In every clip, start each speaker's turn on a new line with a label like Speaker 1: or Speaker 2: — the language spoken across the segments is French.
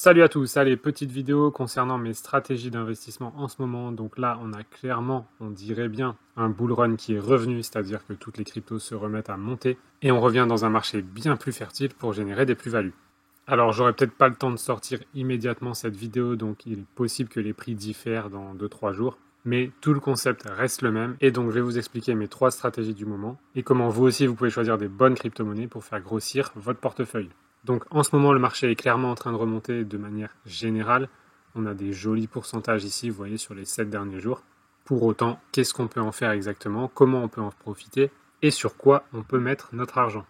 Speaker 1: Salut à tous, allez, petite vidéo concernant mes stratégies d'investissement en ce moment. Donc là, on a clairement, on dirait bien, un bull run qui est revenu, c'est-à-dire que toutes les cryptos se remettent à monter et on revient dans un marché bien plus fertile pour générer des plus-values. Alors, j'aurai peut-être pas le temps de sortir immédiatement cette vidéo, donc il est possible que les prix diffèrent dans 2-3 jours. Mais tout le concept reste le même et donc je vais vous expliquer mes 3 stratégies du moment et comment vous aussi vous pouvez choisir des bonnes crypto-monnaies pour faire grossir votre portefeuille. Donc en ce moment, le marché est clairement en train de remonter de manière générale. On a des jolis pourcentages ici, vous voyez, sur les 7 derniers jours. Pour autant, qu'est-ce qu'on peut en faire exactement? Comment on peut en profiter? Et sur quoi on peut mettre notre argent?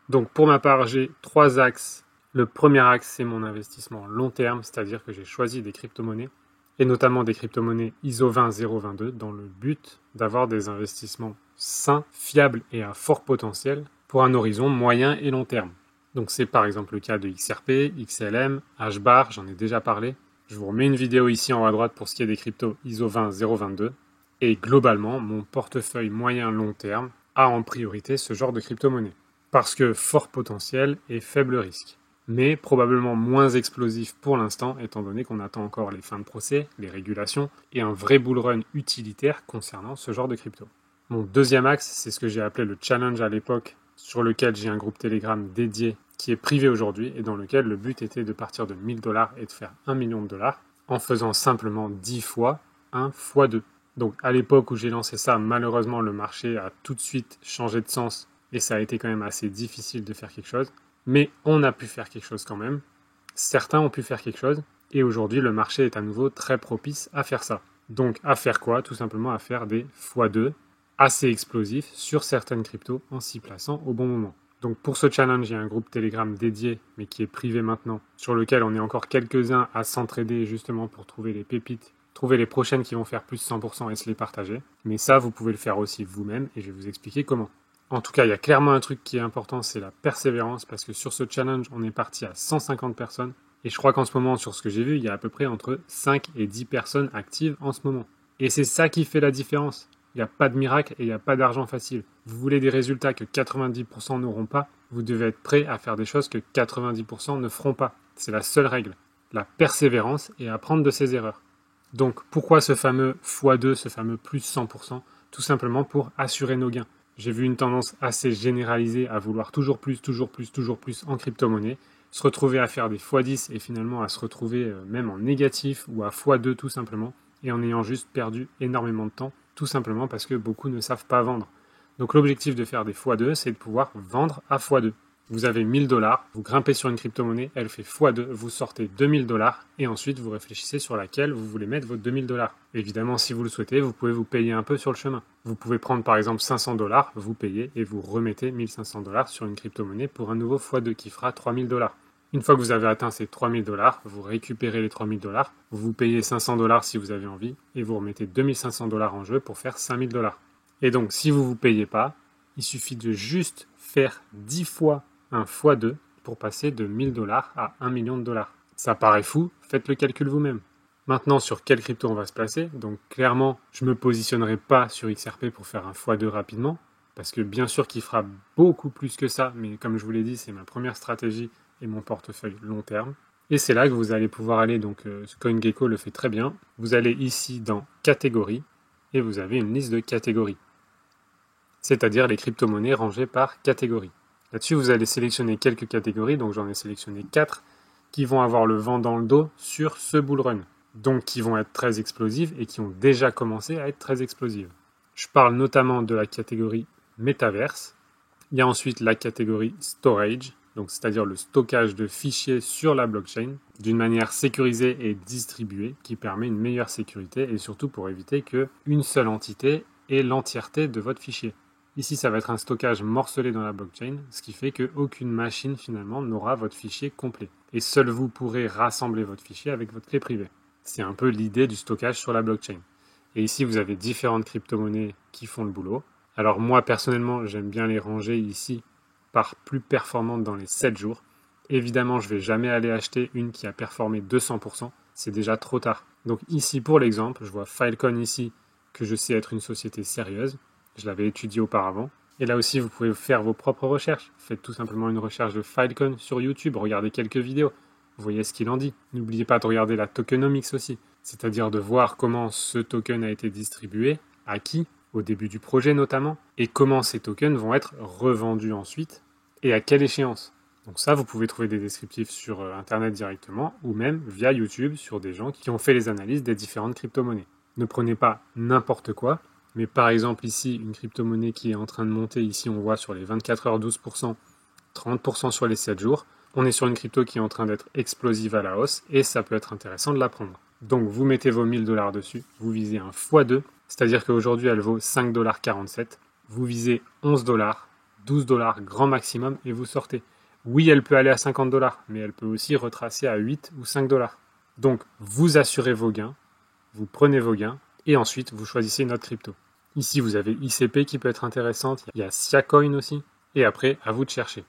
Speaker 1: Donc pour ma part, j'ai 3 axes. Le premier axe, c'est mon investissement long terme, c'est-à-dire que j'ai choisi des crypto-monnaies, et notamment des crypto-monnaies ISO 20022, dans le but d'avoir des investissements sains, fiables et à fort potentiel, pour un horizon moyen et long terme. Donc c'est par exemple le cas de XRP, XLM, HBAR, j'en ai déjà parlé. Je vous remets une vidéo ici en haut à droite pour ce qui est des cryptos ISO 20022. Et globalement, mon portefeuille moyen long terme a en priorité ce genre de crypto-monnaie. Parce que fort potentiel et faible risque. Mais probablement moins explosif pour l'instant, étant donné qu'on attend encore les fins de procès, les régulations, et un vrai bull run utilitaire concernant ce genre de crypto. Mon deuxième axe, c'est ce que j'ai appelé le challenge à l'époque, sur lequel j'ai un groupe Telegram dédié qui est privé aujourd'hui et dans lequel le but était de partir de 1000 $ et de faire 1 million de dollars en faisant simplement 10 fois 1 fois 2. Donc à l'époque où j'ai lancé ça, malheureusement le marché a tout de suite changé de sens et ça a été quand même assez difficile de faire quelque chose. Mais on a pu faire quelque chose quand même. Certains ont pu faire quelque chose et aujourd'hui le marché est à nouveau très propice à faire ça. Donc à faire quoi? Tout simplement à faire des x2 assez explosif sur certaines cryptos en s'y plaçant au bon moment. Donc pour ce challenge, il y a un groupe Telegram dédié, mais qui est privé maintenant, sur lequel on est encore quelques-uns à s'entraider justement pour trouver les pépites, trouver les prochaines qui vont faire plus 100% et se les partager. Mais ça, vous pouvez le faire aussi vous-même et je vais vous expliquer comment. En tout cas, il y a clairement un truc qui est important, c'est la persévérance, parce que sur ce challenge, on est parti à 150 personnes. Et je crois qu'en ce moment, sur ce que j'ai vu, il y a à peu près entre 5 et 10 personnes actives en ce moment. Et c'est ça qui fait la différence. Il n'y a pas de miracle et il n'y a pas d'argent facile. Vous voulez des résultats que 90% n'auront pas, vous devez être prêt à faire des choses que 90% ne feront pas. C'est la seule règle. La persévérance et apprendre de ses erreurs. Donc pourquoi ce fameux x2, ce fameux plus 100%? Tout simplement pour assurer nos gains. J'ai vu une tendance assez généralisée à vouloir toujours plus en crypto-monnaie, se retrouver à faire des x10 et finalement à se retrouver même en négatif ou à x2 tout simplement, et en ayant juste perdu énormément de temps, tout simplement parce que beaucoup ne savent pas vendre. Donc l'objectif de faire des x2, c'est de pouvoir vendre à x2. Vous avez 1000 $, vous grimpez sur une crypto-monnaie, elle fait x2, vous sortez 2000 $, et ensuite vous réfléchissez sur laquelle vous voulez mettre vos 2000 $. Évidemment, si vous le souhaitez, vous pouvez vous payer un peu sur le chemin. Vous pouvez prendre par exemple 500 $, vous payez, et vous remettez 1500 $ sur une crypto-monnaie pour un nouveau x2 qui fera 3000 $. Une fois que vous avez atteint ces 3000 $, vous récupérez les 3000 $, vous vous payez 500 $ si vous avez envie, et vous remettez 2500 $ en jeu pour faire 5000 $. Et donc, si vous ne vous payez pas, il suffit de juste faire 10 fois un x2 pour passer de 1000 $ à 1 million de dollars. Ça paraît fou, faites le calcul vous-même. Maintenant, sur quelle crypto on va se placer? Donc clairement, je ne me positionnerai pas sur XRP pour faire un x2 rapidement, parce que bien sûr qu'il fera beaucoup plus que ça, mais comme je vous l'ai dit, c'est ma première stratégie et mon portefeuille long terme. Et c'est là que vous allez pouvoir aller, donc CoinGecko le fait très bien. Vous allez ici dans catégories, et vous avez une liste de catégories, c'est-à-dire les crypto-monnaies rangées par catégorie. Là-dessus, vous allez sélectionner quelques catégories, donc j'en ai sélectionné 4, qui vont avoir le vent dans le dos sur ce bull run. Donc qui vont être très explosives et qui ont déjà commencé à être très explosives. Je parle notamment de la catégorie Metaverse. Il y a ensuite la catégorie Storage, donc c'est-à-dire le stockage de fichiers sur la blockchain d'une manière sécurisée et distribuée qui permet une meilleure sécurité et surtout pour éviter qu'une seule entité ait l'entièreté de votre fichier. Ici, ça va être un stockage morcelé dans la blockchain, ce qui fait qu'aucune machine finalement n'aura votre fichier complet. Et seul vous pourrez rassembler votre fichier avec votre clé privée. C'est un peu l'idée du stockage sur la blockchain. Et ici, vous avez différentes crypto-monnaies qui font le boulot. Alors moi, personnellement, j'aime bien les ranger ici par plus performante dans les 7 jours. Évidemment, je ne vais jamais aller acheter une qui a performé 200%. C'est déjà trop tard. Donc ici, pour l'exemple, je vois Filecoin ici, que je sais être une société sérieuse. Je l'avais étudié auparavant. Et là aussi, vous pouvez faire vos propres recherches. Faites tout simplement une recherche de Filecoin sur YouTube, regardez quelques vidéos, voyez ce qu'il en dit. N'oubliez pas de regarder la tokenomics aussi, c'est-à-dire de voir comment ce token a été distribué, à qui, au début du projet notamment, et comment ces tokens vont être revendus ensuite, et à quelle échéance. Donc ça, vous pouvez trouver des descriptifs sur Internet directement, ou même via YouTube sur des gens qui ont fait les analyses des différentes crypto-monnaies. Ne prenez pas n'importe quoi, mais par exemple ici, une crypto-monnaie qui est en train de monter, ici on voit sur les 24 heures 12%, 30% sur les 7 jours, on est sur une crypto qui est en train d'être explosive à la hausse, et ça peut être intéressant de la prendre. Donc vous mettez vos 1000 $ dessus, vous visez un x2, c'est-à-dire qu'aujourd'hui elle vaut 5,47 $, vous visez 11 $, 12 $ grand maximum, et vous sortez. Oui, elle peut aller à 50 $, mais elle peut aussi retracer à 8 ou 5 $. Donc vous assurez vos gains, vous prenez vos gains, et ensuite vous choisissez une autre crypto. Ici vous avez ICP qui peut être intéressante, il y a Siacoin aussi, et après à vous de chercher.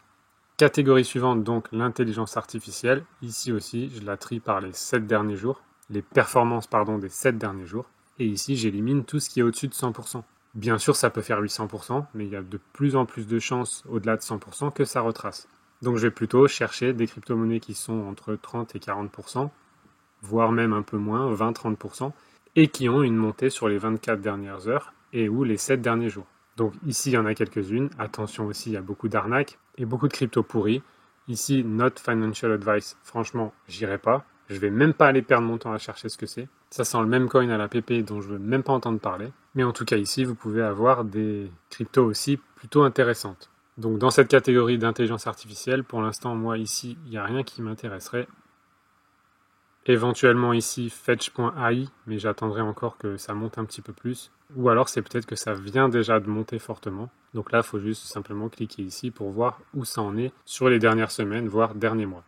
Speaker 1: Catégorie suivante, donc l'intelligence artificielle. Ici aussi, je la trie par les 7 derniers jours, les performances des 7 derniers jours. Et ici, j'élimine tout ce qui est au-dessus de 100%. Bien sûr, ça peut faire 800%, mais il y a de plus en plus de chances au-delà de 100% que ça retrace. Donc je vais plutôt chercher des crypto-monnaies qui sont entre 30 et 40%, voire même un peu moins, 20-30%, et qui ont une montée sur les 24 dernières heures et ou les 7 derniers jours. Donc ici, il y en a quelques-unes. Attention aussi, il y a beaucoup d'arnaques et beaucoup de crypto pourris. Ici, not financial advice. Franchement, j'irai pas. Je vais même pas aller perdre mon temps à chercher ce que c'est. Ça sent le même coin à la PP dont je veux même pas entendre parler. Mais en tout cas, ici, vous pouvez avoir des cryptos aussi plutôt intéressantes. Donc dans cette catégorie d'intelligence artificielle, pour l'instant, moi ici, il n'y a rien qui m'intéresserait. Éventuellement ici fetch.ai, mais j'attendrai encore que ça monte un petit peu plus. Ou alors c'est peut-être que ça vient déjà de monter fortement. Donc là, il faut juste simplement cliquer ici pour voir où ça en est sur les dernières semaines, voire derniers mois.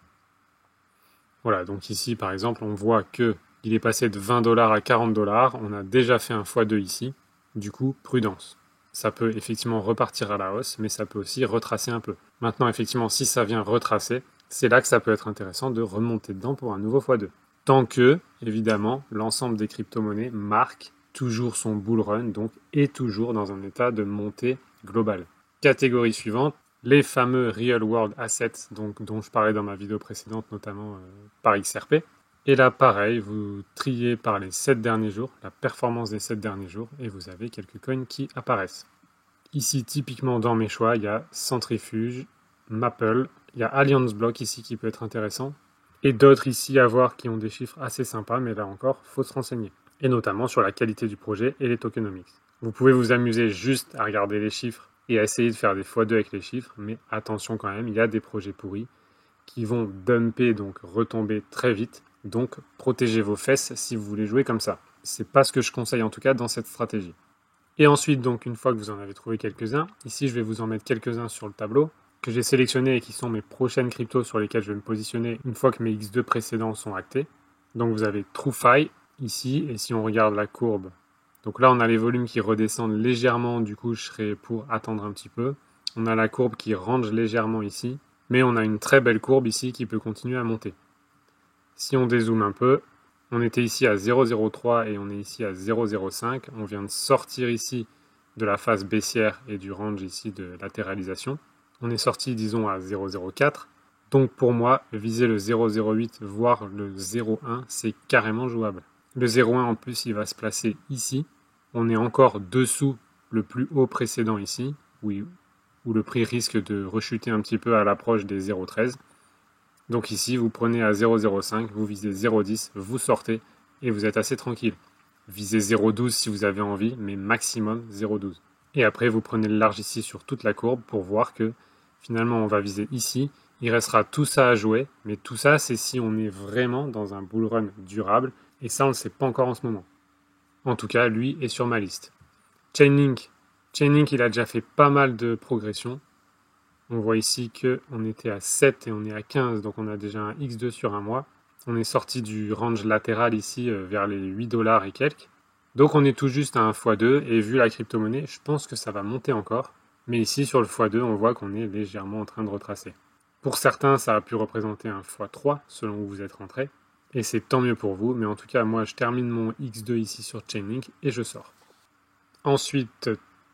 Speaker 1: Voilà, donc ici par exemple, on voit qu'il est passé de 20 $ à 40 $. On a déjà fait un x2 ici. Du coup, prudence. Ça peut effectivement repartir à la hausse, mais ça peut aussi retracer un peu. Maintenant, effectivement, si ça vient retracer, c'est là que ça peut être intéressant de remonter dedans pour un nouveau x2. Tant que, évidemment, l'ensemble des crypto-monnaies marque toujours son bull run, donc est toujours dans un état de montée globale. Catégorie suivante, les fameux Real World Assets, donc, dont je parlais dans ma vidéo précédente, notamment par XRP. Et là, pareil, vous triez par les 7 derniers jours, la performance des 7 derniers jours, et vous avez quelques coins qui apparaissent. Ici, typiquement dans mes choix, il y a Centrifuge, Maple, il y a Alliance Block ici qui peut être intéressant, et d'autres ici à voir qui ont des chiffres assez sympas, mais là encore, il faut se renseigner. Et notamment sur la qualité du projet et les tokenomics. Vous pouvez vous amuser juste à regarder les chiffres et à essayer de faire des x2 avec les chiffres, mais attention quand même, il y a des projets pourris qui vont dumper, donc retomber très vite. Donc protégez vos fesses si vous voulez jouer comme ça. C'est pas ce que je conseille en tout cas dans cette stratégie. Et ensuite, donc une fois que vous en avez trouvé quelques-uns, ici je vais vous en mettre quelques-uns sur le tableau, que j'ai sélectionnés et qui sont mes prochaines cryptos sur lesquelles je vais me positionner une fois que mes X2 précédents sont actés. Donc vous avez TrueFi ici, et si on regarde la courbe, donc là on a les volumes qui redescendent légèrement, du coup je serai pour attendre un petit peu. On a la courbe qui range légèrement ici, mais on a une très belle courbe ici qui peut continuer à monter. Si on dézoome un peu, on était ici à 0,03 et on est ici à 0,05. On vient de sortir ici de la phase baissière et du range ici de latéralisation. On est sorti, disons, à 0,04. Donc pour moi, viser le 0,08, voire le 0,1, c'est carrément jouable. Le 0,1 en plus, il va se placer ici. On est encore dessous le plus haut précédent ici, où le prix risque de rechuter un petit peu à l'approche des 0,13. Donc ici, vous prenez à 0,05, vous visez 0,10, vous sortez et vous êtes assez tranquille. Visez 0,12 si vous avez envie, mais maximum 0,12. Et après, vous prenez le large ici sur toute la courbe pour voir que finalement, on va viser ici. Il restera tout ça à jouer, mais tout ça, c'est si on est vraiment dans un bull run durable. Et ça, on ne le sait pas encore en ce moment. En tout cas, lui est sur ma liste. Chainlink, il a déjà fait pas mal de progression. On voit ici qu'on était à 7 et on est à 15, donc on a déjà un X2 sur un mois. On est sorti du range latéral ici vers les 8 $ et quelques. Donc on est tout juste à un x2 et vu la crypto-monnaie, je pense que ça va monter encore. Mais ici sur le x2, on voit qu'on est légèrement en train de retracer. Pour certains, ça a pu représenter un x3 selon où vous êtes rentré. Et c'est tant mieux pour vous, mais en tout cas, moi je termine mon X2 ici sur Chainlink et je sors. Ensuite,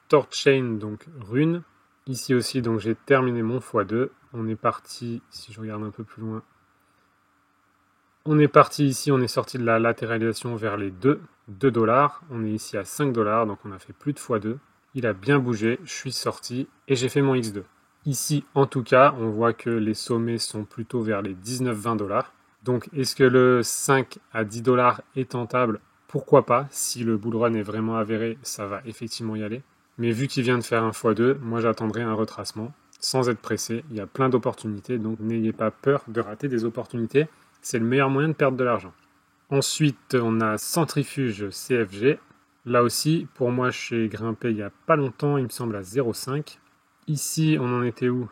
Speaker 1: ThorChain, donc Rune. Ici aussi, donc j'ai terminé mon x2. On est parti, si je regarde un peu plus loin, on est parti ici, on est sorti de la latéralisation vers les 2 $. On est ici à 5 $, donc on a fait plus de x2. Il a bien bougé, je suis sorti et j'ai fait mon X2. Ici, en tout cas, on voit que les sommets sont plutôt vers les 19-20 $. Donc, est-ce que le 5 à 10 $ est tentable? Pourquoi pas? Si le bull run est vraiment avéré, ça va effectivement y aller. Mais vu qu'il vient de faire un x2, moi j'attendrai un retracement, sans être pressé. Il y a plein d'opportunités, donc n'ayez pas peur de rater des opportunités. C'est le meilleur moyen de perdre de l'argent. Ensuite, on a Centrifuge CFG. Là aussi, pour moi, j'ai grimpé il n'y a pas longtemps, il me semble à 0,5. Ici, on en était où?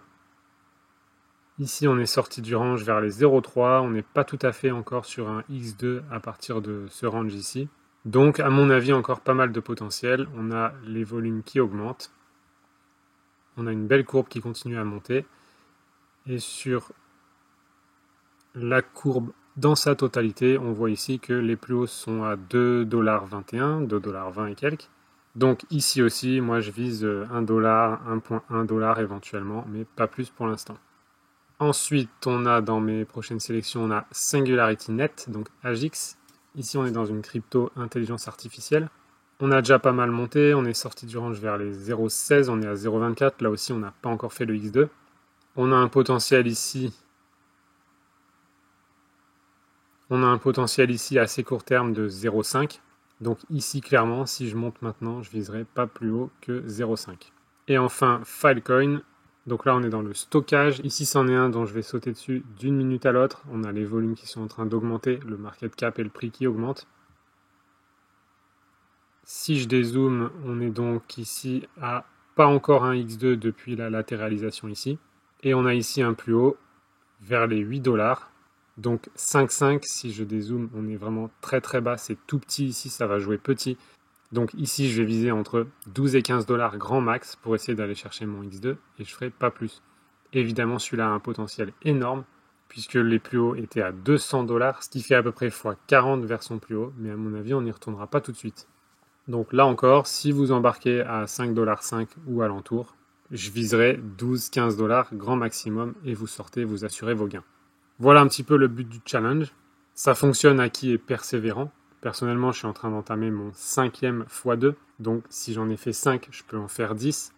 Speaker 1: Ici, on est sorti du range vers les 0,3. On n'est pas tout à fait encore sur un X2 à partir de ce range ici. Donc, à mon avis, encore pas mal de potentiel. On a les volumes qui augmentent. On a une belle courbe qui continue à monter. Et sur la courbe dans sa totalité, on voit ici que les plus hauts sont à 2,21 $, 2,20 $ et quelques. Donc ici aussi, moi je vise 1 $, 1,1 $ éventuellement, mais pas plus pour l'instant. Ensuite, on a dans mes prochaines sélections, on a Singularity Net, donc AGIX. Ici, on est dans une crypto intelligence artificielle. On a déjà pas mal monté, on est sorti du range vers les 0,16, on est à 0,24. Là aussi, on n'a pas encore fait le X2. On a un potentiel ici. On a un potentiel ici à assez court terme de 0,5. Donc ici, clairement, si je monte maintenant, je viserai pas plus haut que 0,5. Et enfin, Filecoin. Donc là, on est dans le stockage. Ici, c'en est un dont je vais sauter dessus d'une minute à l'autre. On a les volumes qui sont en train d'augmenter, le market cap et le prix qui augmentent. Si je dézoome, on est donc ici à pas encore un X2 depuis la latéralisation ici. Et on a ici un plus haut vers les 8 $. Donc 5,5, si je dézoome, on est vraiment très très bas, c'est tout petit ici, ça va jouer petit. Donc ici, je vais viser entre 12 et 15 $ grand max pour essayer d'aller chercher mon X2 et je ferai pas plus. Évidemment, celui-là a un potentiel énorme puisque les plus hauts étaient à 200 $, ce qui fait à peu près x40 vers son plus haut, mais à mon avis, on n'y retournera pas tout de suite. Donc là encore, si vous embarquez à 5,5 $ ou alentour, je viserai 12-15 $ grand maximum et vous sortez, vous assurez vos gains. Voilà un petit peu le but du challenge. Ça fonctionne à qui est persévérant. Personnellement, je suis en train d'entamer mon 5e x2. Donc, si j'en ai fait 5, je peux en faire 10.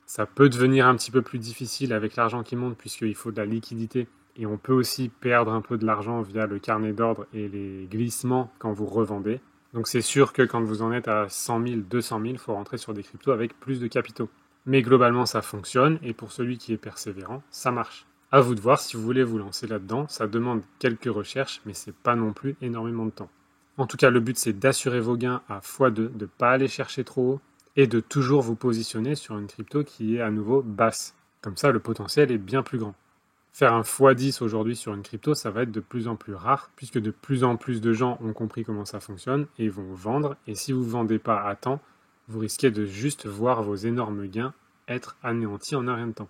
Speaker 1: Ça peut devenir un petit peu plus difficile avec l'argent qui monte puisqu'il faut de la liquidité. Et on peut aussi perdre un peu de l'argent via le carnet d'ordre et les glissements quand vous revendez. Donc, c'est sûr que quand vous en êtes à 100 000, 200 000, il faut rentrer sur des cryptos avec plus de capitaux. Mais globalement, ça fonctionne. Et pour celui qui est persévérant, ça marche. À vous de voir si vous voulez vous lancer là-dedans. Ça demande quelques recherches, mais c'est pas non plus énormément de temps. En tout cas, le but, c'est d'assurer vos gains à x2, de ne pas aller chercher trop haut et de toujours vous positionner sur une crypto qui est à nouveau basse. Comme ça, le potentiel est bien plus grand. Faire un x10 aujourd'hui sur une crypto, ça va être de plus en plus rare puisque de plus en plus de gens ont compris comment ça fonctionne et vont vendre. Et si vous ne vendez pas à temps, vous risquez de juste voir vos énormes gains être anéantis en un rien de temps.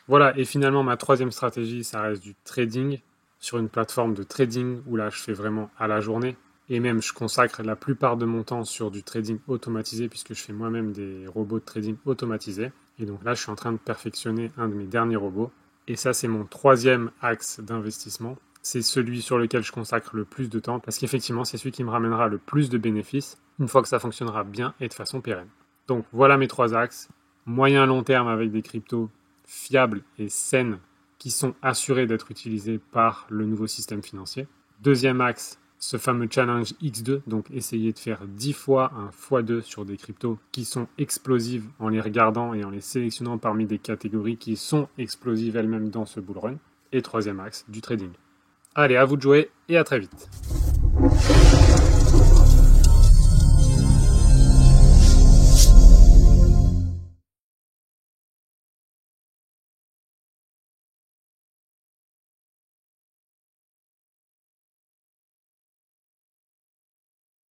Speaker 1: Voilà, et finalement, ma troisième stratégie, ça reste du trading sur une plateforme de trading où là, je fais vraiment à la journée. Et même, je consacre la plupart de mon temps sur du trading automatisé puisque je fais moi-même des robots de trading automatisés. Et donc là, je suis en train de perfectionner un de mes derniers robots. Et ça, c'est mon troisième axe d'investissement. C'est celui sur lequel je consacre le plus de temps parce qu'effectivement, c'est celui qui me ramènera le plus de bénéfices une fois que ça fonctionnera bien et de façon pérenne. Donc voilà mes trois axes. Moyen long terme avec des cryptos fiables et saines qui sont assurées d'être utilisées par le nouveau système financier. Deuxième axe, ce fameux challenge X2, donc essayer de faire 10 fois un x2 sur des cryptos qui sont explosives en les regardant et en les sélectionnant parmi des catégories qui sont explosives elles-mêmes dans ce bull run. Et troisième axe, du trading. Allez, à vous de jouer et à très vite.